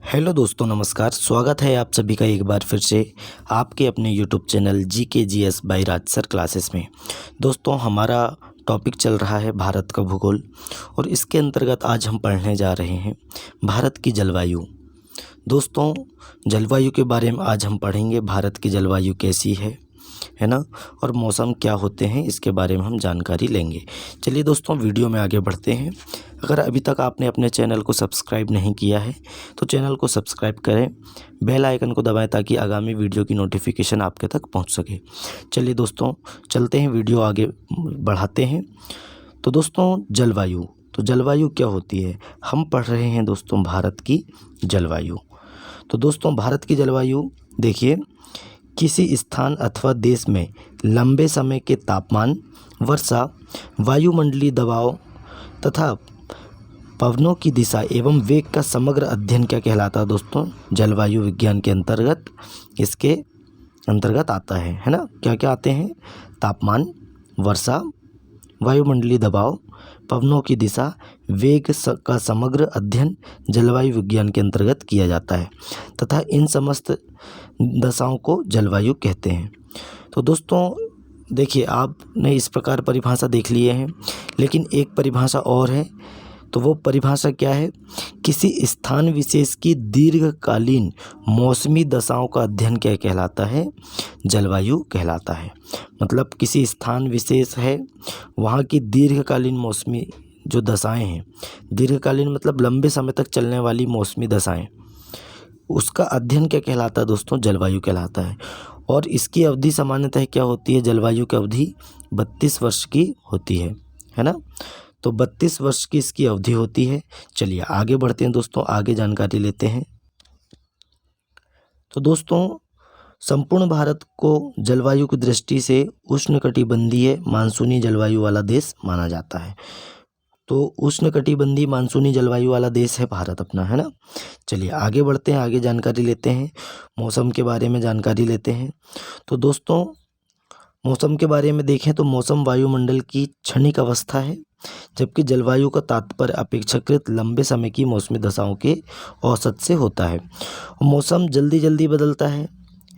Hello दोस्तों, नमस्कार। स्वागत है आप सभी का एक बार फिर से आपके अपने यूट्यूब चैनल GKGS बाय राज सर क्लासेस में। दोस्तों, हमारा टॉपिक चल रहा है भारत का भूगोल और इसके अंतर्गत आज हम पढ़ने जा रहे हैं भारत की जलवायु। दोस्तों, जलवायु के बारे में आज हम पढ़ेंगे। भारत की जलवायु कैसी है ना, और मौसम क्या होते हैं इसके बारे में हम जानकारी लेंगे। चलिए दोस्तों, वीडियो में आगे बढ़ते हैं। अगर अभी तक आपने अपने चैनल को सब्सक्राइब नहीं किया है तो चैनल को सब्सक्राइब करें, बेल आइकन को दबाएं ताकि आगामी वीडियो की नोटिफिकेशन आपके तक पहुंच सके। चलिए दोस्तों, चलते हैं, वीडियो आगे बढ़ाते हैं। तो दोस्तों, जलवायु क्या होती है? हम पढ़ रहे हैं दोस्तों भारत की जलवायु। तो दोस्तों, भारत की जलवायु देखिए, किसी स्थान अथवा देश में लंबे समय के तापमान, वर्षा, वायुमंडलीय दबाव तथा पवनों की दिशा एवं वेग का समग्र अध्ययन क्या कहलाता है दोस्तों? जलवायु विज्ञान के अंतर्गत इसके अंतर्गत आता है ना। क्या क्या आते हैं? तापमान, वर्षा, वायुमंडलीय दबाव, पवनों की दिशा, वेग का समग्र अध्ययन जलवायु विज्ञान के अंतर्गत किया जाता है तथा इन समस्त दशाओं को जलवायु कहते हैं। तो दोस्तों देखिए, आपने इस प्रकार परिभाषा देख लिए हैं, लेकिन एक परिभाषा और है। तो वो परिभाषा क्या है? किसी स्थान विशेष की दीर्घकालीन मौसमी दशाओं का अध्ययन क्या कहलाता है? जलवायु कहलाता है। मतलब किसी स्थान विशेष है, वहाँ की दीर्घकालीन मौसमी जो दशाएं हैं, दीर्घकालीन मतलब लंबे समय तक चलने वाली मौसमी दशाएं, उसका अध्ययन क्या कहलाता है दोस्तों? जलवायु कहलाता है। और इसकी अवधि सामान्यतः क्या होती है? जलवायु की अवधि 32 वर्ष की होती है ना। तो 32 वर्ष की इसकी अवधि होती है। चलिए आगे बढ़ते हैं दोस्तों, आगे जानकारी लेते हैं। तो दोस्तों, संपूर्ण भारत को जलवायु की दृष्टि से उष्णकटिबंधीय मानसूनी जलवायु वाला देश माना जाता है। तो उष्णकटिबंधीय मानसूनी जलवायु वाला देश है भारत अपना, है ना। चलिए आगे बढ़ते हैं, आगे जानकारी लेते हैं, मौसम के बारे में जानकारी लेते हैं। तो दोस्तों, मौसम के बारे में देखें तो मौसम वायुमंडल की क्षणिक अवस्था है, जबकि जलवायु का तात्पर्य अपेक्षाकृत लंबे समय की मौसमी दशाओं के औसत से होता है। मौसम जल्दी जल्दी बदलता है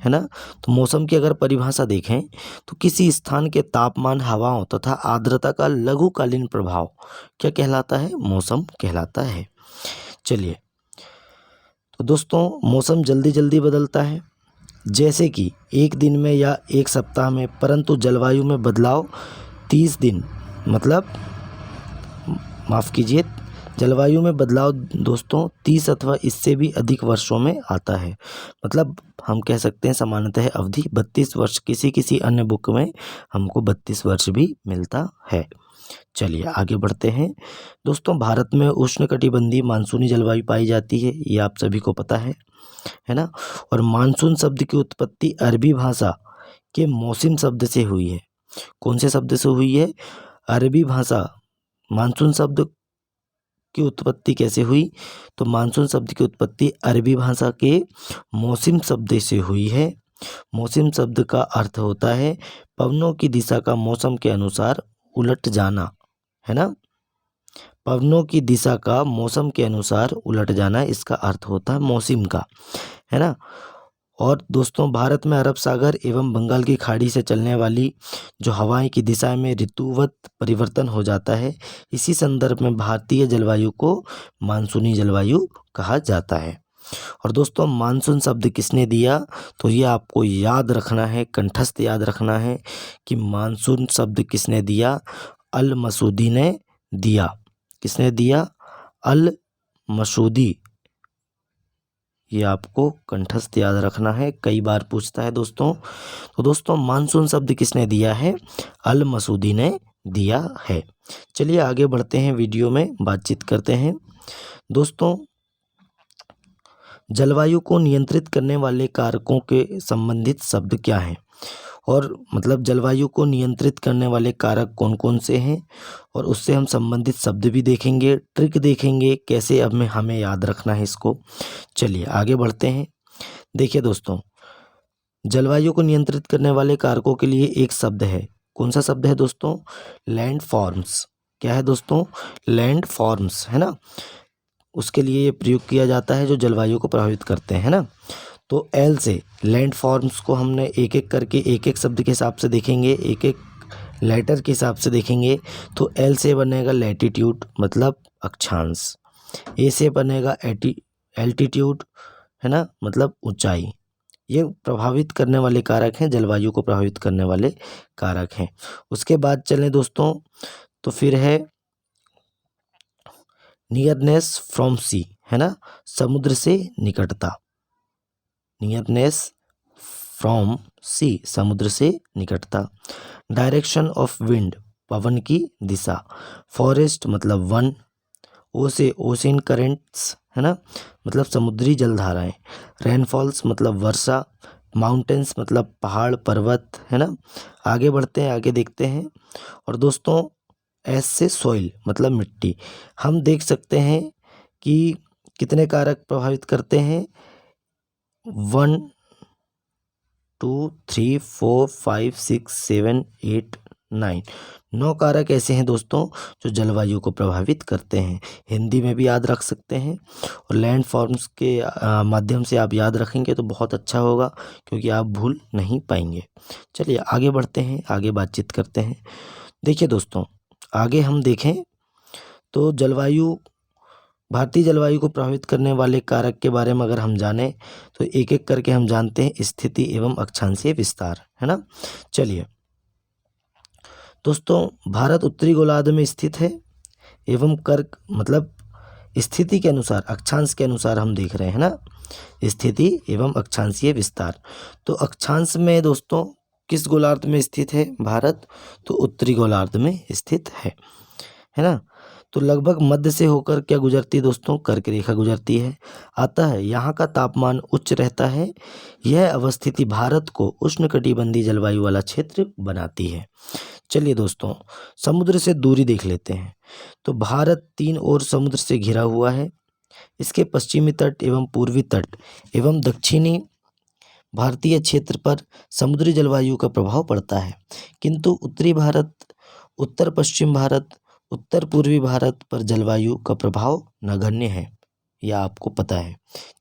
ना। तो मौसम की अगर परिभाषा देखें तो किसी स्थान के तापमान, हवाओं तथा आर्द्रता का लघुकालीन प्रभाव क्या कहलाता है? मौसम कहलाता है। चलिए, तो दोस्तों, मौसम जल्दी जल्दी बदलता है, जैसे कि एक दिन में या एक सप्ताह में, परंतु जलवायु में बदलाव 30 दिन मतलब माफ़ कीजिए, जलवायु में बदलाव दोस्तों 30 अथवा इससे भी अधिक वर्षों में आता है। मतलब हम कह सकते हैं सामान्यतः अवधि 32 वर्ष, किसी किसी अन्य बुक में हमको 32 वर्ष भी मिलता है। चलिए आगे बढ़ते हैं। दोस्तों, भारत में उष्णकटिबंधीय मानसूनी जलवायु पाई जाती है, ये आप सभी को पता है ना। और मानसून शब्द की उत्पत्ति अरबी भाषा के मौसम शब्द से हुई है। कौन से शब्द से हुई है? अरबी भाषा। मानसून शब्द की उत्पत्ति कैसे हुई? तो मानसून शब्द की उत्पत्ति अरबी भाषा के मौसम शब्द से हुई है। मौसम शब्द का अर्थ होता है पवनों की दिशा का मौसम के अनुसार उलट जाना, है ना। पवनों की दिशा का मौसम के अनुसार उलट जाना, इसका अर्थ होता है मौसम का, है ना। और दोस्तों, भारत में अरब सागर एवं बंगाल की खाड़ी से चलने वाली जो हवाएं की दिशा में ऋतुवत परिवर्तन हो जाता है, इसी संदर्भ में भारतीय जलवायु को मानसूनी जलवायु कहा जाता है। और दोस्तों, मानसून शब्द किसने दिया? तो ये आपको याद रखना है, कंठस्थ याद रखना है कि मानसून शब्द किसने दिया? अल मसूदी ने दिया। किसने दिया? अल मसूदी। ये आपको कंठस्थ याद रखना है, कई बार पूछता है दोस्तों। तो दोस्तों, मानसून शब्द किसने दिया है? अल मसूदी ने दिया है। चलिए आगे बढ़ते हैं, वीडियो में बातचीत करते हैं। दोस्तों, जलवायु को नियंत्रित करने वाले कारकों के संबंधित शब्द क्या हैं? और मतलब जलवायु को नियंत्रित करने वाले कारक कौन कौन से हैं, और उससे हम संबंधित शब्द भी देखेंगे, ट्रिक देखेंगे कैसे अब में हमें याद रखना है इसको। चलिए आगे बढ़ते हैं। देखिए दोस्तों, जलवायु को नियंत्रित करने वाले कारकों के लिए एक शब्द है। कौन सा शब्द है दोस्तों? Land forms. क्या है दोस्तों? लैंड फॉर्म्स, है ना। उसके लिए ये प्रयोग किया जाता है जो जलवायु को प्रभावित करते हैं ना। तो एल से लैंड फॉर्म्स को हमने एक एक करके एक एक शब्द के हिसाब से देखेंगे, एक एक लेटर के हिसाब से देखेंगे। तो एल से बनेगा लैटिट्यूड मतलब अक्षांश, ए से बनेगा एल्टीट्यूड है ना, मतलब ऊंचाई। ये प्रभावित करने वाले कारक हैं, जलवायु को प्रभावित करने वाले कारक हैं। उसके बाद चलें दोस्तों, तो फिर है नियरनेस फ्रॉम सी, है ना, समुद्र से निकटता। नियरनेस फ्रॉम सी, समुद्र से निकटता। डायरेक्शन ऑफ विंड, पवन की दिशा। फॉरेस्ट मतलब वन। ओ से ओशियन करेंट्स, है ना, मतलब समुद्री जलधाराएं। रेनफॉल्स मतलब वर्षा। माउंटेन्स मतलब पहाड़ पर्वत, है ना। आगे बढ़ते हैं, आगे देखते हैं। और दोस्तों एस से सॉइल मतलब मिट्टी। हम देख सकते हैं कि कितने कारक प्रभावित करते हैं, 1 2 3 4 5 6 7 8 9, 9 कारक ऐसे हैं दोस्तों जो जलवायु को प्रभावित करते हैं। हिंदी में भी याद रख सकते हैं, और लैंड फॉर्म्स के माध्यम से आप याद रखेंगे तो बहुत अच्छा होगा, क्योंकि आप भूल नहीं पाएंगे। चलिए आगे बढ़ते हैं, आगे बातचीत करते हैं। देखिए दोस्तों, आगे हम देखें तो जलवायु, भारतीय जलवायु को प्रभावित करने वाले कारक के बारे में अगर हम जानें तो एक एक करके हम जानते हैं। स्थिति एवं अक्षांशीय विस्तार, है ना। चलिए दोस्तों, भारत उत्तरी गोलार्ध में स्थित है एवं कर्क मतलब स्थिति के अनुसार, अक्षांश के अनुसार हम देख रहे हैं ना, स्थिति एवं अक्षांशीय विस्तार। तो अक्षांश में दोस्तों किस गोलार्ध में स्थित है भारत, तो उत्तरी गोलार्ध में स्थित है ना। तो लगभग मध्य से होकर क्या गुजरती है दोस्तों, कर्क रेखा गुजरती है। आता है यहाँ का तापमान उच्च रहता है। यह अवस्थिति भारत को उष्णकटिबंधीय जलवायु वाला क्षेत्र बनाती है। चलिए दोस्तों, समुद्र से दूरी देख लेते हैं। तो भारत 3 ओर समुद्र से घिरा हुआ है। इसके पश्चिमी तट एवं पूर्वी तट एवं दक्षिणी भारतीय क्षेत्र पर समुद्री जलवायु का प्रभाव पड़ता है, किंतु उत्तरी भारत, उत्तर पश्चिम भारत, उत्तर पूर्वी भारत पर जलवायु का प्रभाव नगण्य है, यह आपको पता है।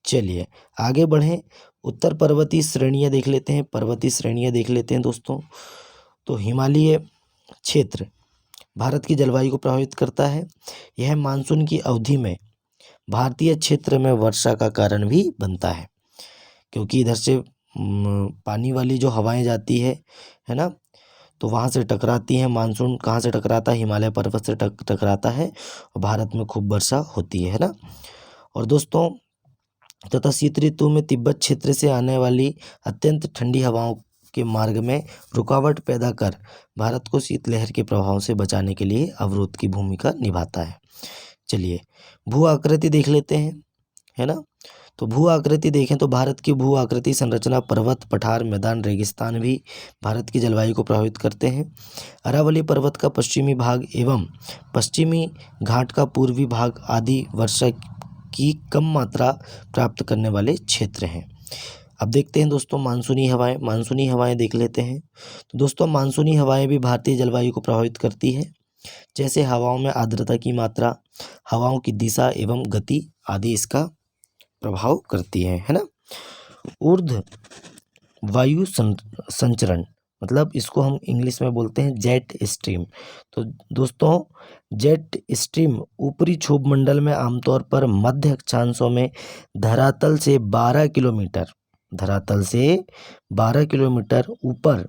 चलिए आगे बढ़ें, उत्तर पर्वतीय श्रेणियाँ देख लेते हैं, पर्वतीय श्रेणियाँ देख लेते हैं दोस्तों। तो हिमालय क्षेत्र भारत की जलवायु को प्रभावित करता है। यह मानसून की अवधि में भारतीय क्षेत्र में वर्षा का कारण भी बनता है, क्योंकि इधर से पानी वाली जो हवाएं जाती है ना, तो वहाँ से टकराती हैं। मानसून कहाँ से टकराता है, हिमालय पर्वत से टकराता है, और भारत में खूब वर्षा होती है ना। और दोस्तों तथा शीत ऋतु में तिब्बत क्षेत्र से आने वाली अत्यंत ठंडी हवाओं के मार्ग में रुकावट पैदा कर भारत को शीतलहर के प्रभाव से बचाने के लिए अवरोध की भूमिका निभाता है। चलिए भू आकृति देख लेते हैं, है ना। तो भू आकृति देखें तो भारत की भू आकृति संरचना पर्वत, पठार, मैदान, रेगिस्तान भी भारत की जलवायु को प्रभावित करते हैं। अरावली पर्वत का पश्चिमी भाग एवं पश्चिमी घाट का पूर्वी भाग आदि वर्षा की कम मात्रा प्राप्त करने वाले क्षेत्र हैं। अब देखते हैं दोस्तों मानसूनी हवाएं, मानसूनी हवाएं देख लेते हैं। तो दोस्तों मानसूनी हवाएं भी भारतीय जलवायु को प्रभावित करती है, जैसे हवाओं में आर्द्रता की मात्रा, हवाओं की दिशा एवं गति आदि इसका प्रभाव करती है ना। ऊर्ध्व वायु संचरण मतलब इसको हम इंग्लिश में बोलते हैं जेट स्ट्रीम। तो दोस्तों जेट स्ट्रीम ऊपरी क्षोभ मंडल में आमतौर पर मध्य अक्षांशों में धरातल से 12 किलोमीटर ऊपर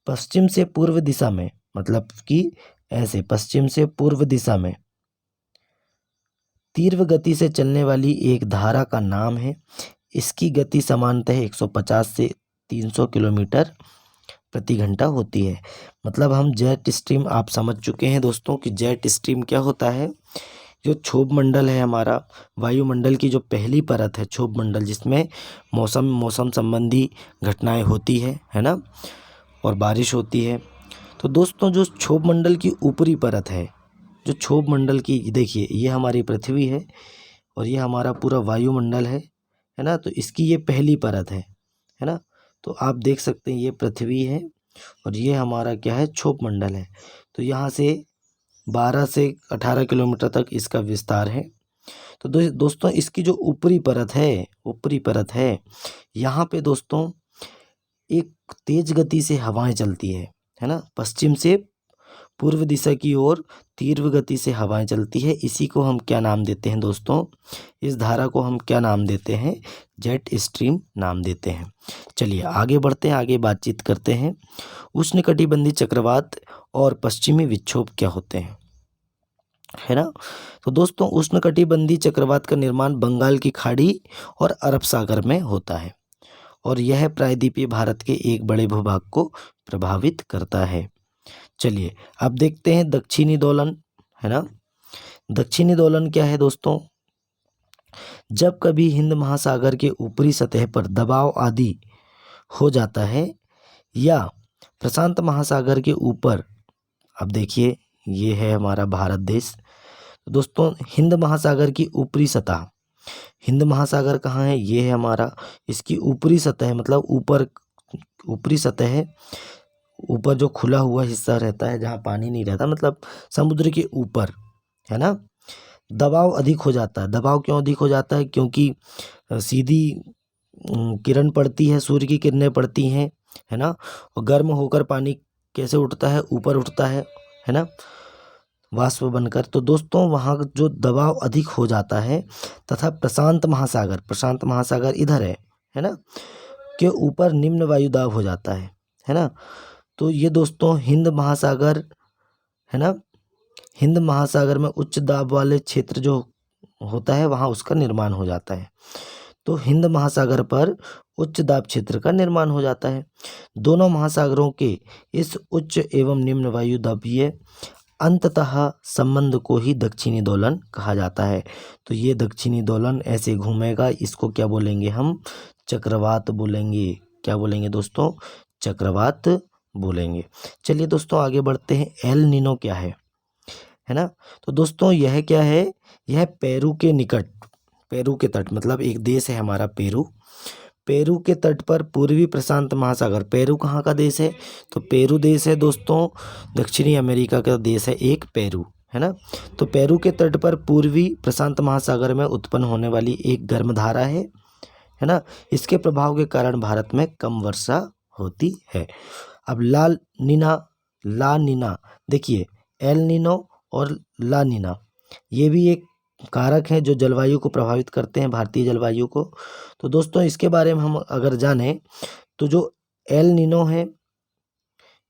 पश्चिम से पूर्व दिशा में, मतलब कि ऐसे पश्चिम से पूर्व दिशा में तीव्र गति से चलने वाली एक धारा का नाम है। इसकी गति सामान्यतः 150 से 300 किलोमीटर प्रति घंटा होती है। मतलब हम जेट स्ट्रीम आप समझ चुके हैं दोस्तों कि जेट स्ट्रीम क्या होता है। जो क्षोभ मंडल है हमारा, वायुमंडल की जो पहली परत है क्षोभ मंडल, जिसमें मौसम संबंधी घटनाएं होती है ना, और बारिश होती है। तो दोस्तों जो क्षोभ मंडल की ऊपरी परत है, जो क्षोभ मंडल की, देखिए ये हमारी पृथ्वी है और ये हमारा पूरा वायुमंडल है ना। तो इसकी ये पहली परत है ना। तो आप देख सकते हैं ये पृथ्वी है और ये हमारा क्या है, क्षोभ मंडल है। तो यहाँ से 12 से 18 किलोमीटर तक इसका विस्तार है। तो दोस्तों इसकी जो ऊपरी परत है यहाँ पे दोस्तों एक तेज गति से हवाएं चलती है ना। पश्चिम से पूर्व दिशा की ओर तीव्र गति से हवाएं चलती है। इसी को हम क्या नाम देते हैं दोस्तों? इस धारा को हम क्या नाम देते हैं? जेट स्ट्रीम नाम देते हैं। चलिए आगे बढ़ते हैं, आगे बातचीत करते हैं। उष्णकटिबंधीय चक्रवात और पश्चिमी विक्षोभ क्या होते हैं, है ना। तो दोस्तों उष्णकटिबंधीय चक्रवात का निर्माण बंगाल की खाड़ी और अरब सागर में होता है और यह प्रायद्वीपीय भारत के एक बड़े भूभाग को प्रभावित करता है। चलिए अब देखते हैं दक्षिणी दोलन, है ना। दक्षिणी दोलन क्या है दोस्तों? जब कभी हिंद महासागर के ऊपरी सतह पर दबाव आदि हो जाता है या प्रशांत महासागर के ऊपर, अब देखिए ये है हमारा भारत देश। तो दोस्तों हिंद महासागर की ऊपरी सतह, हिंद महासागर कहाँ है? ये है हमारा, इसकी ऊपरी सतह मतलब ऊपर, ऊपरी सतह है, ऊपर जो खुला हुआ हिस्सा रहता है जहाँ पानी नहीं रहता, मतलब समुद्र के ऊपर, है ना। दबाव अधिक हो जाता है। दबाव क्यों अधिक हो जाता है? क्योंकि सीधी किरण पड़ती है, सूर्य की किरणें पड़ती हैं, है ना। और गर्म होकर पानी कैसे उठता है? ऊपर उठता है ना, वाष्प बनकर। तो दोस्तों वहाँ जो दबाव अधिक हो जाता है तथा प्रशांत महासागर इधर है ना, के ऊपर निम्न वायुदाब हो जाता है ना। तो ये दोस्तों हिंद महासागर, है ना, हिंद महासागर में उच्च दाब वाले क्षेत्र जो होता है वहाँ उसका निर्माण हो जाता है। तो हिंद महासागर पर उच्च दाब क्षेत्र का निर्माण हो जाता है। दोनों महासागरों के इस उच्च एवं निम्न वायुदाबीय अंततः संबंध को ही दक्षिणी दोलन कहा जाता है। तो ये दक्षिणी दोलन ऐसे घूमेगा, इसको क्या बोलेंगे हम? चक्रवात बोलेंगे। क्या बोलेंगे दोस्तों? चक्रवात बोलेंगे। चलिए दोस्तों आगे बढ़ते हैं। एल नीनो क्या है ना। तो दोस्तों यह क्या है? यह पेरू के निकट, पेरू के तट, मतलब एक देश है हमारा पेरू, पेरू के तट पर पूर्वी प्रशांत महासागर। पेरू कहाँ का देश है? तो पेरू देश है दोस्तों दक्षिणी अमेरिका का देश है एक पेरू, है ना। तो पेरू के तट पर पूर्वी प्रशांत महासागर में उत्पन्न होने वाली एक गर्म धारा है ना। इसके प्रभाव के कारण भारत में कम वर्षा होती है। अब ला नीना देखिए, एल नीनो और ला नीना ये भी एक कारक हैं जो जलवायु को प्रभावित करते हैं, भारतीय जलवायु को। तो दोस्तों इसके बारे में हम अगर जानें तो जो एल नीनो है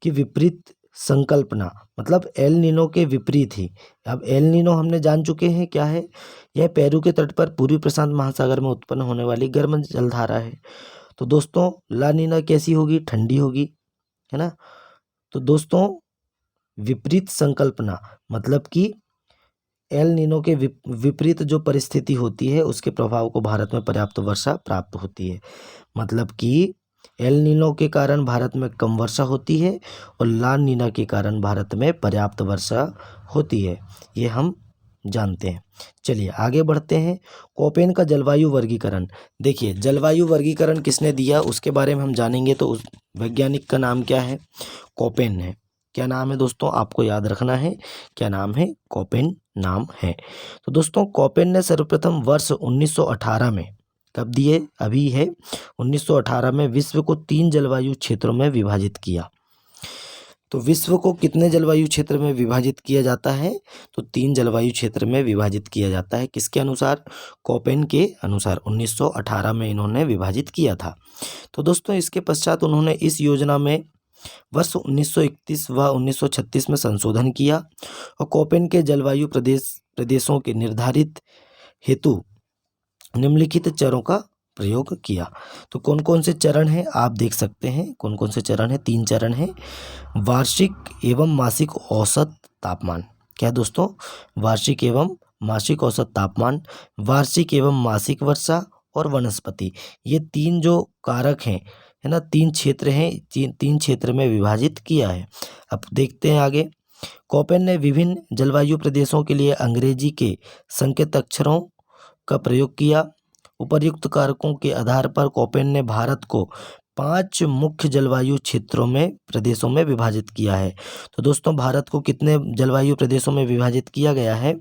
कि विपरीत संकल्पना, मतलब एल नीनो के विपरीत ही। अब एल नीनो हमने जान चुके हैं क्या है? यह पेरू के तट पर पूर्वी प्रशांत महासागर में उत्पन्न होने वाली गर्म जलधारा है। तो दोस्तों ला नीना कैसी होगी? ठंडी होगी, है ना। तो दोस्तों विपरीत संकल्पना मतलब कि एल नीनो के विपरीत जो परिस्थिति होती है उसके प्रभाव को भारत में पर्याप्त वर्षा प्राप्त होती है। मतलब कि एल नीनो के कारण भारत में कम वर्षा होती है और ला नीना के कारण भारत में पर्याप्त वर्षा होती है, ये हम जानते हैं। चलिए आगे बढ़ते हैं। कोपेन का जलवायु वर्गीकरण। देखिए जलवायु वर्गीकरण किसने दिया उसके बारे में हम जानेंगे। तो उस वैज्ञानिक का नाम क्या है? कोपेन है। क्या नाम है दोस्तों? आपको याद रखना है, क्या नाम है? कोपेन नाम है। तो दोस्तों कोपेन ने सर्वप्रथम वर्ष 1918 में, कब दिए? अभी है 1918 में, विश्व को 3 जलवायु क्षेत्रों में विभाजित किया। तो विश्व को कितने जलवायु क्षेत्र में विभाजित किया जाता है? तो 3 जलवायु क्षेत्र में विभाजित किया जाता है। किसके अनुसार? कोपेन के अनुसार 1918 में इन्होंने विभाजित किया था। तो दोस्तों इसके पश्चात उन्होंने इस योजना में वर्ष 1931 व 1936 में संशोधन किया और कोपेन के जलवायु प्रदेशों के निर्धारित हेतु निम्नलिखित चरों का प्रयोग किया। तो कौन कौन से चरण हैं आप देख सकते हैं। कौन कौन से चरण हैं? 3 चरण हैं। वार्षिक एवं मासिक औसत तापमान। क्या दोस्तों? वार्षिक एवं मासिक औसत तापमान, वार्षिक एवं मासिक वर्षा और वनस्पति। ये 3 जो कारक हैं, है ना, 3 क्षेत्र हैं, 3 क्षेत्र में विभाजित किया है। अब देखते हैं आगे। कोपेन ने विभिन्न जलवायु प्रदेशों के लिए अंग्रेजी के संकेत अक्षरों का प्रयोग किया। उपर्युक्त कारकों के आधार पर कोपेन ने भारत को 5 मुख्य जलवायु क्षेत्रों में प्रदेशों में विभाजित किया है। तो दोस्तों भारत को कितने जलवायु प्रदेशों में विभाजित किया गया है?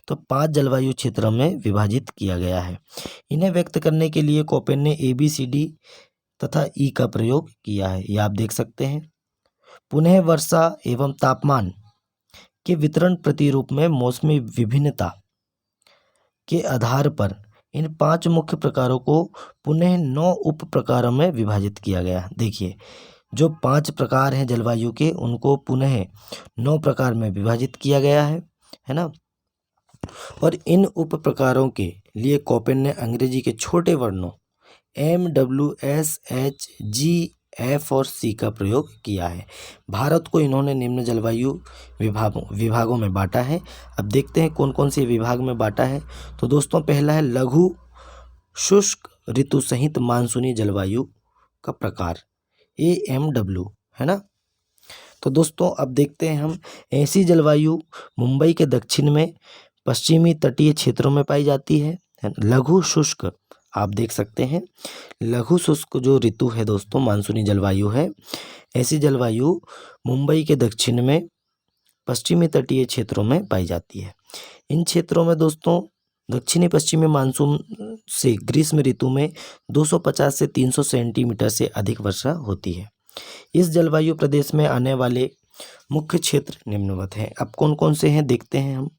तो 5 जलवायु क्षेत्रों में विभाजित किया गया है। इन्हें व्यक्त करने के लिए कोपेन ने ABCD तथा E का प्रयोग किया है, ये आप देख सकते हैं। पुनः वर्षा एवं तापमान के वितरण प्रतिरूप में मौसमी विभिन्नता के आधार पर इन 5 मुख्य प्रकारों को पुनः 9 उप प्रकारों में विभाजित किया गया। देखिए, जो 5 प्रकार हैं जलवायु के, उनको पुनः 9 प्रकार में विभाजित किया गया है ना। और इन उप प्रकारों के लिए कोपेन ने अंग्रेजी के छोटे वर्णों MWSHG F और C का प्रयोग किया है। भारत को इन्होंने निम्न जलवायु विभागों में बांटा है। अब देखते हैं कौन कौन से विभाग में बांटा है। तो दोस्तों पहला है लघु शुष्क ऋतु सहित मानसूनी जलवायु का प्रकार, AMW, है ना। तो दोस्तों अब देखते हैं हम, ऐसी जलवायु मुंबई के दक्षिण में पश्चिमी तटीय क्षेत्रों में पाई जाती है। लघु शुष्क, आप देख सकते हैं, लघु शुष्क जो ऋतु है दोस्तों, मानसूनी जलवायु है। ऐसी जलवायु मुंबई के दक्षिण में पश्चिमी तटीय क्षेत्रों में पाई जाती है। इन क्षेत्रों में दोस्तों दक्षिणी पश्चिमी मानसून से ग्रीष्म ऋतु में 250 से 300 सेंटीमीटर से अधिक वर्षा होती है। इस जलवायु प्रदेश में आने वाले मुख्य क्षेत्र निम्नवत हैं। अब कौन कौन से हैं देखते हैं हम।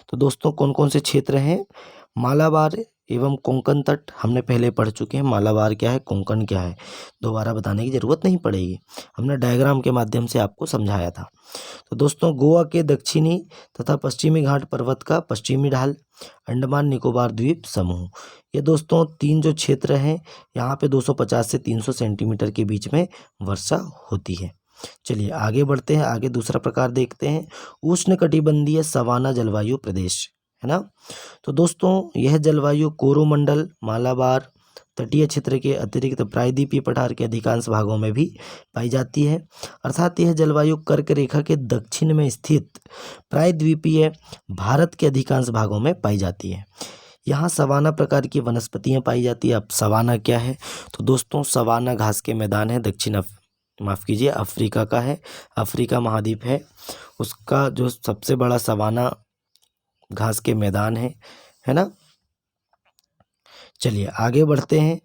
तो दोस्तों कौन कौन से क्षेत्र हैं? मालाबार एवं कोंकण तट हमने पहले पढ़ चुके हैं। मालाबार क्या है, कोंकण क्या है, दोबारा बताने की जरूरत नहीं पड़ेगी, हमने डायग्राम के माध्यम से आपको समझाया था। तो दोस्तों गोवा के दक्षिणी तथा पश्चिमी घाट पर्वत का पश्चिमी ढाल, अंडमान निकोबार द्वीप समूह, ये दोस्तों 3 जो क्षेत्र हैं, यहाँ पे 250 से 300 सेंटीमीटर के बीच में वर्षा होती है। चलिए आगे बढ़ते हैं, आगे दूसरा प्रकार देखते हैं, उष्णकटिबंधीय सवाना जलवायु प्रदेश, है ना। तो दोस्तों यह जलवायु कोरोमंडल, मालाबार तटीय क्षेत्र के अतिरिक्त प्रायद्वीपीय पठार के अधिकांश भागों में भी पाई जाती है। अर्थात यह जलवायु कर्क रेखा के दक्षिण में स्थित प्रायद्वीपीय भारत के अधिकांश भागों में पाई जाती है। यहाँ सवाना प्रकार की वनस्पतियाँ पाई जाती है। अब सवाना क्या है? तो दोस्तों सवाना घास के मैदान है, अफ्रीका का है, अफ्रीका महाद्वीप है, उसका जो सबसे बड़ा सवाना घास के मैदान है ना। चलिए आगे बढ़ते हैं।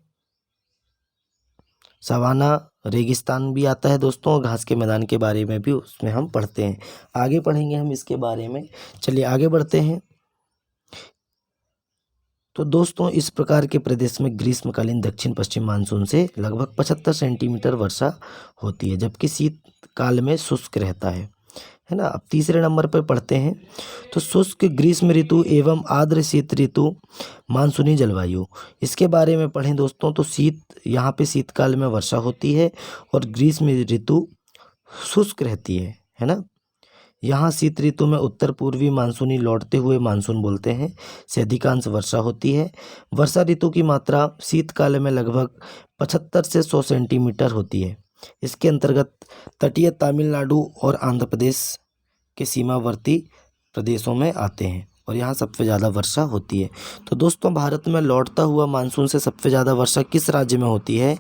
सवाना रेगिस्तान भी आता है दोस्तों, घास के मैदान के बारे में भी उसमें हम पढ़ते हैं, आगे पढ़ेंगे हम इसके बारे में। चलिए आगे बढ़ते हैं। तो दोस्तों इस प्रकार के प्रदेश में ग्रीष्मकालीन दक्षिण पश्चिम मानसून से लगभग 75 सेंटीमीटर वर्षा होती है, जबकि शीतकाल में शुष्क रहता है ना। अब तीसरे नंबर पर पढ़ते हैं। तो शुष्क ग्रीष्म ऋतु एवं आर्द्र शीत ऋतु मानसूनी जलवायु, इसके बारे में पढ़ें दोस्तों। तो यहाँ पे शीतकाल में वर्षा होती है और ग्रीष्म ऋतु शुष्क रहती है ना। यहाँ शीत ऋतु में उत्तर पूर्वी मानसूनी लौटते हुए मानसून बोलते हैं से अधिकांश वर्षा होती है। वर्षा ऋतु की मात्रा शीतकाल में लगभग 75 से 100 सेंटीमीटर होती है। इसके अंतर्गत तटीय तमिलनाडु और आंध्र प्रदेश के सीमावर्ती प्रदेशों में आते हैं और यहाँ सबसे ज़्यादा वर्षा होती है। तो दोस्तों भारत में लौटता हुआ मानसून से सबसे ज़्यादा वर्षा किस राज्य में होती है?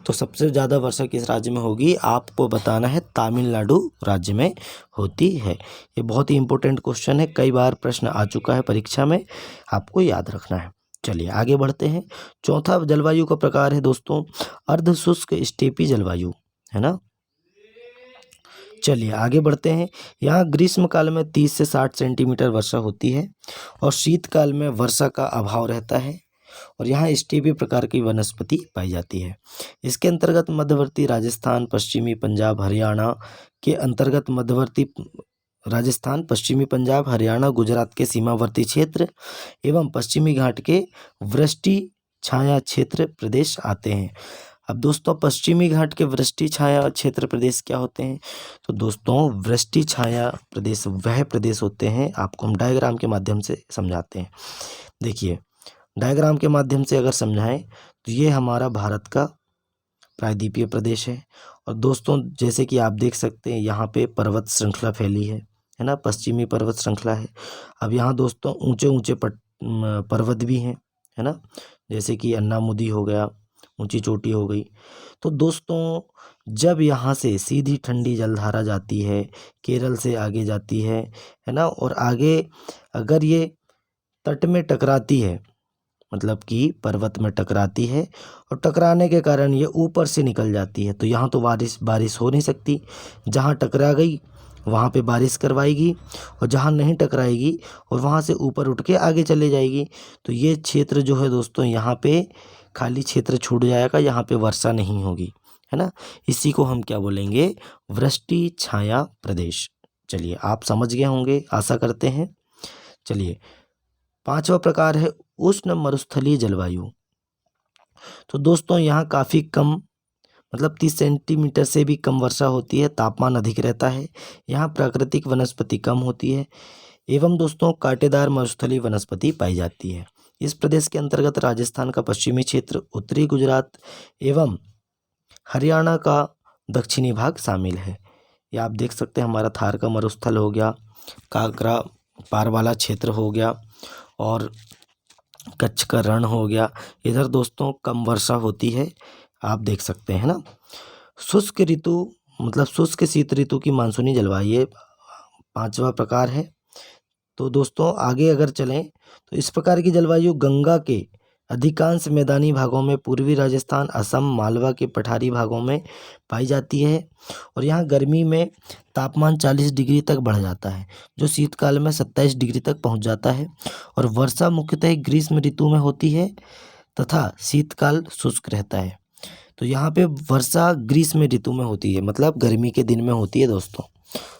तो सबसे ज़्यादा वर्षा किस राज्य में होगी? आपको बताना है, तमिलनाडु राज्य में होती है। ये बहुत ही इंपॉर्टेंट क्वेश्चन है, कई बार प्रश्न आ चुका है परीक्षा में, आपको याद रखना है। चलिए आगे बढ़ते हैं। चौथा जलवायु का प्रकार है दोस्तों अर्ध शुष्क स्टेपी जलवायु, है ना। चलिए आगे बढ़ते हैं। यहाँ ग्रीष्मकाल में 30 से 60 सेंटीमीटर वर्षा होती है और शीतकाल में वर्षा का अभाव रहता है और यहाँ स्टेपी प्रकार की वनस्पति पाई जाती है। इसके अंतर्गत मध्यवर्ती राजस्थान, पश्चिमी पंजाब, हरियाणा के अंतर्गत मध्यवर्ती राजस्थान, पश्चिमी पंजाब, हरियाणा, गुजरात के सीमावर्ती क्षेत्र एवं पश्चिमी घाट के वृष्टि छाया क्षेत्र प्रदेश आते हैं। अब दोस्तों पश्चिमी घाट के वृष्टि छाया क्षेत्र प्रदेश क्या होते हैं? तो दोस्तों वृष्टि छाया प्रदेश वह प्रदेश होते हैं, आपको हम डायग्राम के माध्यम से समझाते हैं। देखिए डायग्राम के माध्यम से अगर समझाएं तो ये हमारा भारत का प्रायद्वीपीय प्रदेश है और दोस्तों जैसे कि आप देख सकते हैं यहाँ पे पर्वत श्रृंखला फैली है ना, पश्चिमी पर्वत श्रृंखला है। अब यहाँ दोस्तों ऊंचे ऊंचे पर्वत भी हैं, है ना, जैसे कि अन्नामुदी हो गया, ऊंची चोटी हो गई। तो दोस्तों जब यहाँ से सीधी ठंडी जलधारा जाती है, केरल से आगे जाती है ना, और आगे अगर ये तट में टकराती है, मतलब कि पर्वत में टकराती है, और टकराने के कारण ये ऊपर से निकल जाती है, तो यहाँ तो बारिश हो नहीं सकती। जहाँ टकरा गई वहाँ पे बारिश करवाएगी, और जहाँ नहीं टकराएगी और वहाँ से ऊपर उठ के आगे चले जाएगी। तो ये क्षेत्र जो है दोस्तों, यहाँ पे खाली क्षेत्र छूट जाएगा, यहाँ पे वर्षा नहीं होगी, है ना। इसी को हम क्या बोलेंगे, वृष्टि छाया प्रदेश। चलिए आप समझ गए होंगे, आशा करते हैं। चलिए 5वां प्रकार है उष्ण मरुस्थलीय जलवायु। तो दोस्तों यहाँ काफ़ी कम, मतलब 30 सेंटीमीटर से भी कम वर्षा होती है, तापमान अधिक रहता है, यहाँ प्राकृतिक वनस्पति कम होती है, एवं दोस्तों कांटेदार मरुस्थलीय वनस्पति पाई जाती है। इस प्रदेश के अंतर्गत राजस्थान का पश्चिमी क्षेत्र, उत्तरी गुजरात एवं हरियाणा का दक्षिणी भाग शामिल है। ये आप देख सकते हैं, हमारा थार का मरुस्थल हो गया, कांकरा पार वाला क्षेत्र हो गया, और कच्छ का रण हो गया। इधर दोस्तों कम वर्षा होती है, आप देख सकते हैं ना। शुष्क ऋतु, मतलब शुष्क शीत ऋतु की मानसूनी जलवायु, ये 5वां प्रकार है। तो दोस्तों आगे अगर चलें तो इस प्रकार की जलवायु गंगा के अधिकांश मैदानी भागों में, पूर्वी राजस्थान, असम, मालवा के पठारी भागों में पाई जाती है, और यहाँ गर्मी में तापमान 40 डिग्री तक बढ़ जाता है, जो शीतकाल में 27 डिग्री तक पहुँच जाता है, और वर्षा मुख्यतः ग्रीष्म ऋतु में होती है तथा शीतकाल शुष्क रहता है। तो यहाँ पे वर्षा ग्रीष्म ऋतु में होती है, मतलब गर्मी के दिन में होती है दोस्तों।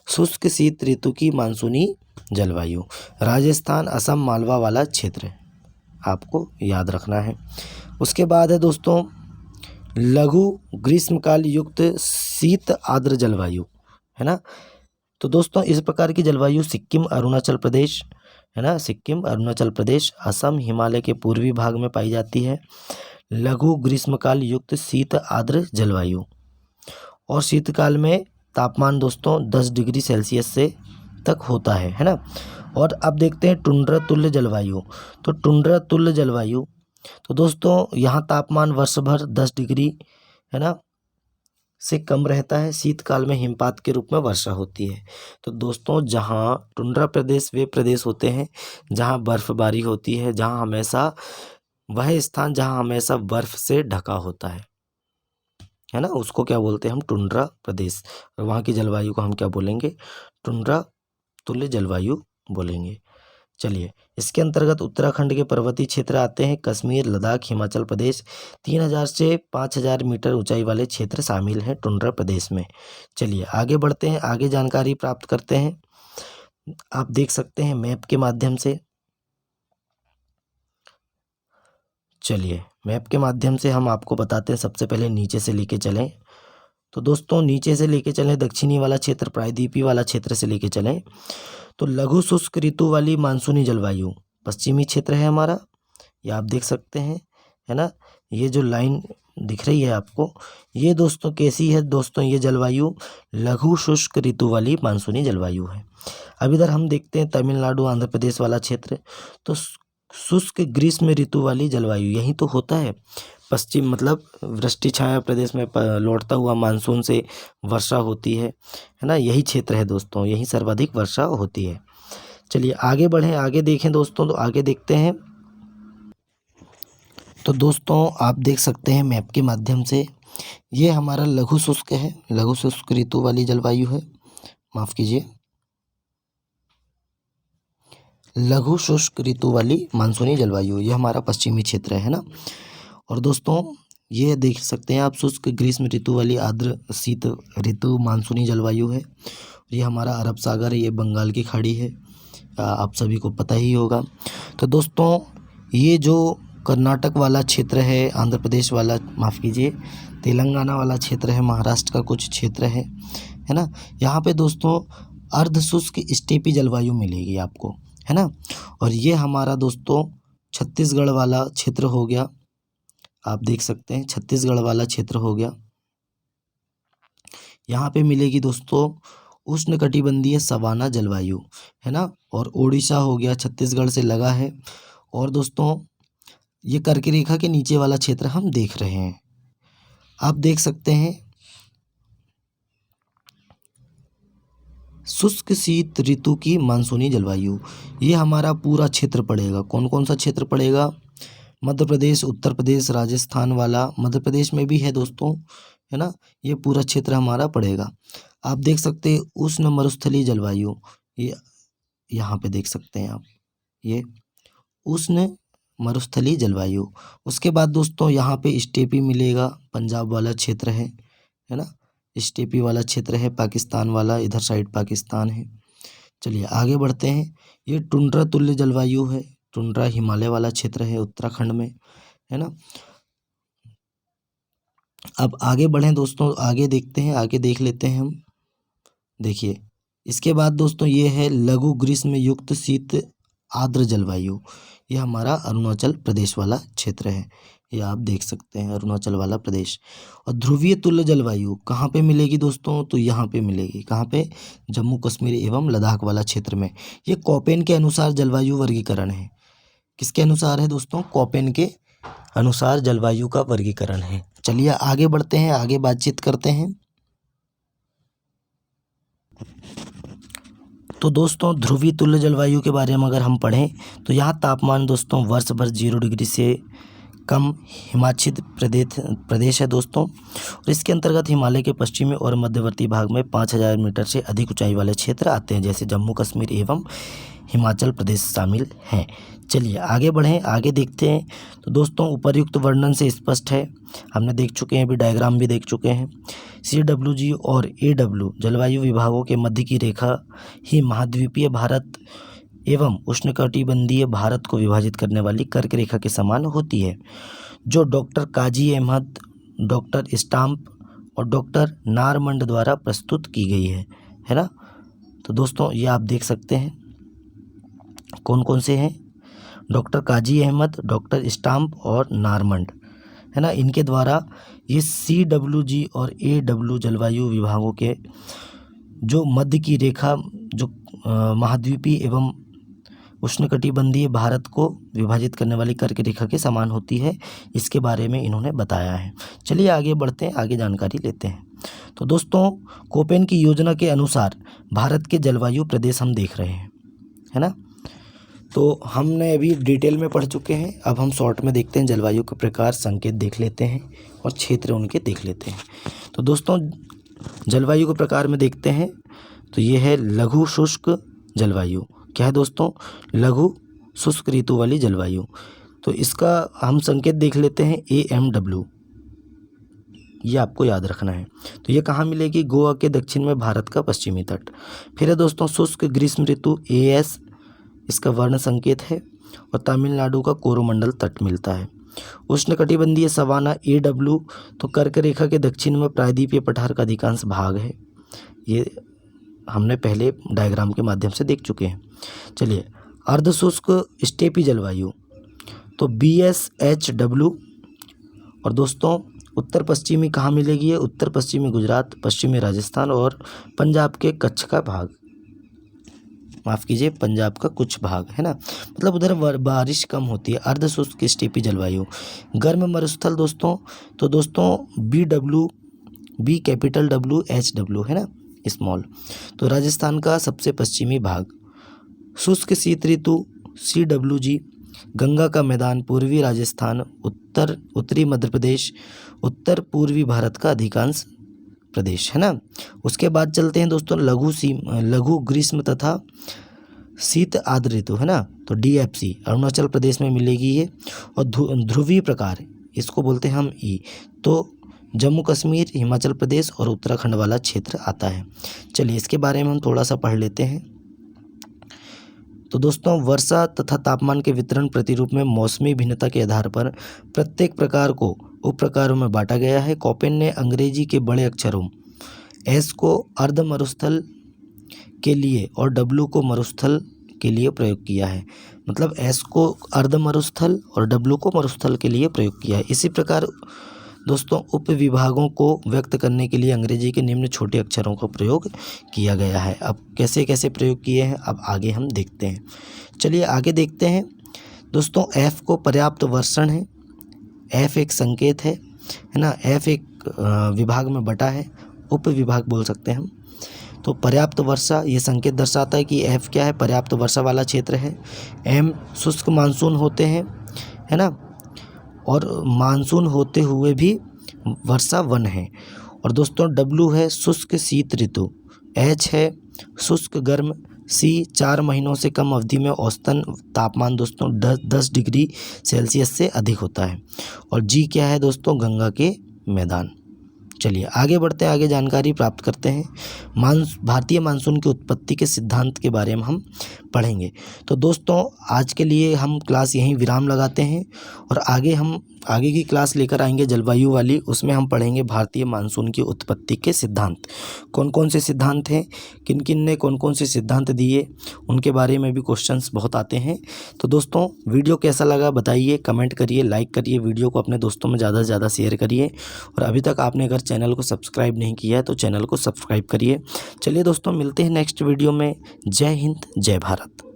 शुष्क शीत ऋतु की मानसूनी जलवायु, राजस्थान, असम, मालवा वाला क्षेत्र आपको याद रखना है। उसके बाद है दोस्तों लघु ग्रीष्मकाल युक्त शीत आर्द्र जलवायु, है ना। तो दोस्तों इस प्रकार की जलवायु सिक्किम, अरुणाचल प्रदेश, है ना, सिक्किम, अरुणाचल प्रदेश, असम, हिमालय के पूर्वी भाग में पाई जाती है। लघु ग्रीष्मकाल युक्त शीत आर्द्र जलवायु, और शीतकाल में तापमान दोस्तों 10 डिग्री सेल्सियस से तक होता है ना। और अब देखते हैं टुंड्रा तुल्य जलवायु। तो टुंड्रा तुल्य जलवायु, तो दोस्तों यहाँ तापमान वर्ष भर 10 डिग्री, है ना, से कम रहता है। शीतकाल में हिमपात के रूप में वर्षा होती है। तो दोस्तों जहाँ टुंड्रा प्रदेश वे प्रदेश होते हैं जहाँ बर्फबारी होती है, जहाँ हमेशा वह स्थान जहाँ हमेशा बर्फ से ढका होता है ना, उसको क्या बोलते हैं हम, टुंड्रा प्रदेश। और वहाँ की जलवायु को हम क्या बोलेंगे, टुंड्रा तुल्य जलवायु बोलेंगे। चलिए इसके अंतर्गत उत्तराखंड के पर्वतीय क्षेत्र आते हैं, कश्मीर, लद्दाख, हिमाचल प्रदेश। 3000 से 5000 मीटर ऊंचाई वाले क्षेत्र शामिल हैं टुंड्रा प्रदेश में। चलिए आगे बढ़ते हैं, आगे जानकारी प्राप्त करते हैं। आप देख सकते हैं मैप के माध्यम से। चलिए मैप के माध्यम से हम आपको बताते हैं। सबसे पहले नीचे से लेके चलें, तो दोस्तों नीचे से लेके चलें, दक्षिणी वाला क्षेत्र, प्रायद्वीपीय वाला क्षेत्र से लेके चलें तो लघु शुष्क ऋतु वाली मानसूनी जलवायु पश्चिमी क्षेत्र है हमारा, ये आप देख सकते हैं, है ना। ये जो लाइन दिख रही है आपको, ये दोस्तों कैसी है दोस्तों, ये जलवायु लघु शुष्क ऋतु वाली मानसूनी जलवायु है। अब इधर हम देखते हैं तमिलनाडु, आंध्र प्रदेश वाला क्षेत्र, तो शुष्क ग्रीष्म ऋतु वाली जलवायु यही तो होता है। पश्चिम मतलब वृष्टि छाया प्रदेश में लौटता हुआ मानसून से वर्षा होती है ना, यही क्षेत्र है दोस्तों, यही सर्वाधिक वर्षा होती है। चलिए आगे बढ़ें, आगे देखें दोस्तों, तो आगे देखते हैं। तो दोस्तों आप देख सकते हैं मैप के माध्यम से, ये हमारा लघु शुष्क है, लघु शुष्क ऋतु वाली जलवायु है, माफ़ कीजिए, लघु शुष्क ऋतु वाली मानसूनी जलवायु, ये हमारा पश्चिमी क्षेत्र है ना। और दोस्तों ये देख सकते हैं आप, शुष्क ग्रीष्म ऋतु वाली आर्द्र शीत ऋतु मानसूनी जलवायु है। ये हमारा अरब सागर है, ये बंगाल की खाड़ी है, आप सभी को पता ही होगा। तो दोस्तों ये जो कर्नाटक वाला क्षेत्र है, आंध्र प्रदेश वाला, माफ़ कीजिए, तेलंगाना वाला क्षेत्र है, महाराष्ट्र का कुछ क्षेत्र है ना, यहाँ पे दोस्तों अर्ध शुष्क स्टेपी जलवायु मिलेगी आपको, है ना। और ये हमारा दोस्तों छत्तीसगढ़ वाला क्षेत्र हो गया, आप देख सकते हैं छत्तीसगढ़ वाला क्षेत्र हो गया। यहाँ पे मिलेगी दोस्तों उष्णकटिबंधीय सवाना जलवायु, है ना। और उड़ीसा हो गया, छत्तीसगढ़ से लगा है। और दोस्तों ये कर्क रेखा के नीचे वाला क्षेत्र हम देख रहे हैं। आप देख सकते हैं शुष्क शीत ऋतु की मानसूनी जलवायु, ये हमारा पूरा क्षेत्र पड़ेगा। कौन कौन सा क्षेत्र पड़ेगा? मध्य प्रदेश, उत्तर प्रदेश, राजस्थान वाला, मध्य प्रदेश में भी है दोस्तों, है ना। ये पूरा क्षेत्र हमारा पड़ेगा। आप देख सकते हैं उष्ण मरुस्थलीय जलवायु, ये यहाँ पे देख सकते हैं आप, ये उष्ण मरुस्थलीय जलवायु। उसके बाद दोस्तों यहाँ पे स्टेपी मिलेगा, पंजाब वाला क्षेत्र है ना। स्टेपी वाला क्षेत्र है, पाकिस्तान वाला, इधर साइड पाकिस्तान है। चलिए आगे बढ़ते हैं। ये टुंड्रा तुल्य जलवायु है, टुंड्रा हिमालय वाला क्षेत्र है उत्तराखंड में, है ना। अब आगे बढ़ें दोस्तों, आगे देखते हैं, आगे देख लेते हैं हम। देखिए इसके बाद दोस्तों ये है लघु ग्रीष्म युक्त शीत आर्द्र जलवायु, ये हमारा अरुणाचल प्रदेश वाला क्षेत्र है, ये आप देख सकते हैं अरुणाचल वाला प्रदेश। और ध्रुवीय तुल्य जलवायु कहाँ पे मिलेगी दोस्तों? तो यहाँ पे मिलेगी, कहाँ पे? जम्मू कश्मीर एवं लद्दाख वाला क्षेत्र में। ये कोपेन के अनुसार जलवायु वर्गीकरण है। किसके अनुसार है दोस्तों? कोपेन के अनुसार जलवायु का वर्गीकरण है। चलिए आगे बढ़ते हैं, आगे बातचीत करते हैं। तो दोस्तों ध्रुवीय तुल्य जलवायु के बारे में अगर हम पढ़ें तो यहाँ तापमान दोस्तों वर्ष भर 0 डिग्री से कम हिमाच्छिद प्रदेश है दोस्तों। और इसके अंतर्गत हिमालय के पश्चिमी और मध्यवर्ती भाग में 5000 मीटर से अधिक ऊंचाई वाले क्षेत्र आते हैं, जैसे जम्मू कश्मीर एवं हिमाचल प्रदेश शामिल हैं। चलिए आगे बढ़ें, आगे देखते हैं। तो दोस्तों उपर्युक्त वर्णन से स्पष्ट है, हमने देख चुके हैं, अभी डायग्राम भी देख चुके हैं। CWG और AW जलवायु विभागों के मध्य की रेखा ही महाद्वीपीय भारत एवं उष्णकटिबंधीय भारत को विभाजित करने वाली कर्क रेखा के समान होती है, जो डॉक्टर काजी अहमद, डॉक्टर स्टाम्प और डॉक्टर नारमंड द्वारा प्रस्तुत की गई है ना। तो दोस्तों ये आप देख सकते हैं कौन कौन से हैं, डॉक्टर काजी अहमद, डॉक्टर स्टाम्प और नारमंड, है ना। इनके द्वारा ये CWG और AW जलवायु विभागों के जो मध्य की रेखा जो महाद्वीपीय एवं उष्णकटिबंधीय भारत को विभाजित करने वाली कर्क रेखा के समान होती है, इसके बारे में इन्होंने बताया है। चलिए आगे बढ़ते हैं, आगे जानकारी लेते हैं। तो दोस्तों कोपेन की योजना के अनुसार भारत के जलवायु प्रदेश हम देख रहे हैं, है ना। तो हमने अभी डिटेल में पढ़ चुके हैं, अब हम शॉर्ट में देखते हैं। जलवायु के प्रकार संकेत देख लेते हैं और क्षेत्र उनके देख लेते हैं। तो दोस्तों जलवायु के प्रकार में देखते हैं, तो ये है लघु शुष्क जलवायु। क्या है दोस्तों? लघु शुष्क ऋतु वाली जलवायु। तो इसका हम संकेत देख लेते हैं AMW, ये आपको याद रखना है। तो ये कहाँ मिलेगी? गोवा के दक्षिण में भारत का पश्चिमी तट। फिर है दोस्तों शुष्क ग्रीष्म ऋतु AS, इसका वर्ण संकेत है, और तमिलनाडु का कोरोमंडल तट मिलता है। उष्णकटिबंधीय सवाना AW, तो कर्क रेखा के दक्षिण में प्रायद्वीपीय पठार का अधिकांश भाग है, ये हमने पहले डायग्राम के माध्यम से देख चुके हैं। चलिए अर्धशुष्क स्टेपी जलवायु, तो BSHW, और दोस्तों उत्तर पश्चिमी कहाँ मिलेगी? है उत्तर पश्चिमी गुजरात, पश्चिमी राजस्थान और पंजाब के कच्छ का भाग, माफ़ कीजिए पंजाब का कुछ भाग, है ना, मतलब उधर बारिश कम होती है। अर्धशुष्क स्टेपी जलवायु। गर्म मरुस्थल दोस्तों, तो दोस्तों B कैपिटल W HW, है ना, स्मॉल, तो राजस्थान का सबसे पश्चिमी भाग। शुष्क शीत ऋतु CWG, गंगा का मैदान, पूर्वी राजस्थान, उत्तरी मध्य प्रदेश, उत्तर पूर्वी भारत का अधिकांश प्रदेश, है ना। उसके बाद चलते हैं दोस्तों लघु ग्रीष्म तथा शीत आर्द्र ऋतु, है ना, तो DFC अरुणाचल प्रदेश में मिलेगी ये। और ध्रुवीय प्रकार, इसको बोलते हैं हम E, तो जम्मू कश्मीर, हिमाचल प्रदेश और उत्तराखंड वाला क्षेत्र आता है। चलिए इसके बारे में हम थोड़ा सा पढ़ लेते हैं। तो दोस्तों वर्षा तथा तापमान के वितरण प्रतिरूप में मौसमी भिन्नता के आधार पर प्रत्येक प्रकार को उप प्रकारों में बांटा गया है। कोपेन ने अंग्रेजी के बड़े अक्षरों S को अर्ध मरुस्थल के लिए और W को मरुस्थल के लिए प्रयोग किया है, मतलब S को अर्ध मरुस्थल और W को मरुस्थल के लिए प्रयोग किया है। इसी प्रकार दोस्तों उप विभागों को व्यक्त करने के लिए अंग्रेजी के निम्न छोटे अक्षरों का प्रयोग किया गया है। अब कैसे कैसे प्रयोग किए हैं अब आगे हम देखते हैं। चलिए आगे देखते हैं। दोस्तों एफ को पर्याप्त वर्षण है, एफ एक संकेत है ना, एफ एक विभाग में बटा है, उप विभाग बोल सकते हैं हम। तो पर्याप्त वर्षा ये संकेत दर्शाता है कि एफ क्या है, पर्याप्त वर्षा वाला क्षेत्र है। एम शुष्क मानसून होते हैं, है ना, और मानसून होते हुए भी वर्षा वन है। और दोस्तों डब्लू है शुष्क शीत ऋतु, एच है शुष्क गर्म, सी 4 महीनों से कम अवधि में औसतन तापमान दोस्तों 10 डिग्री सेल्सियस से अधिक होता है। और जी क्या है दोस्तों, गंगा के मैदान। चलिए आगे बढ़ते हैं, आगे जानकारी प्राप्त करते हैं। भारतीय मानसून की उत्पत्ति के सिद्धांत के बारे में हम पढ़ेंगे। तो दोस्तों आज के लिए हम क्लास यहीं विराम लगाते हैं और आगे की क्लास लेकर आएंगे जलवायु वाली, उसमें हम पढ़ेंगे भारतीय मानसून की उत्पत्ति के सिद्धांत। कौन कौन से सिद्धांत हैं, किन किन ने कौन कौन से सिद्धांत दिए, उनके बारे में भी क्वेश्चंस बहुत आते हैं। तो दोस्तों वीडियो कैसा लगा बताइए, कमेंट करिए, लाइक करिए, वीडियो को अपने दोस्तों में ज़्यादा से ज़्यादा शेयर करिए। और अभी तक आपने अगर चैनल को सब्सक्राइब नहीं किया है तो चैनल को सब्सक्राइब करिए। चलिए दोस्तों मिलते हैं नेक्स्ट वीडियो में। जय हिंद, जय भारत।